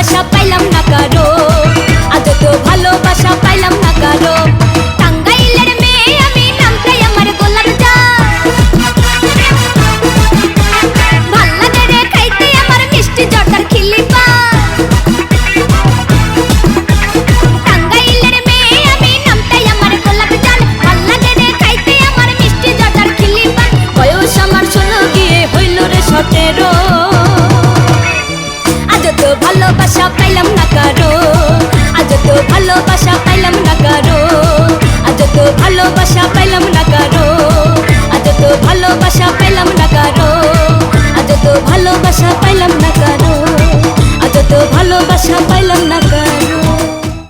ভালোবাসা পাইলাম না কারো, আজ তো ভালোবাসা পাইলাম না কারো। টাঙ্গাইলের মেয়ে আমি, নামটাই আমার গোলাপ জাম। ভাল লাগে রে খাইতে আমার মিষ্টি জর্দার খিলি পান। টাঙ্গাইলের মেয়ে আমি, নামটাই আমার গোলাপ জাম। ভাল লাগে রে খাইতে আমার মিষ্টি জর্দার খিলি পান। বয়স আমার 16 গিয়ে হইল রে 17। আজ তো ভালোবাসা পাইলাম না কারো, আজ তো ভালোবাসা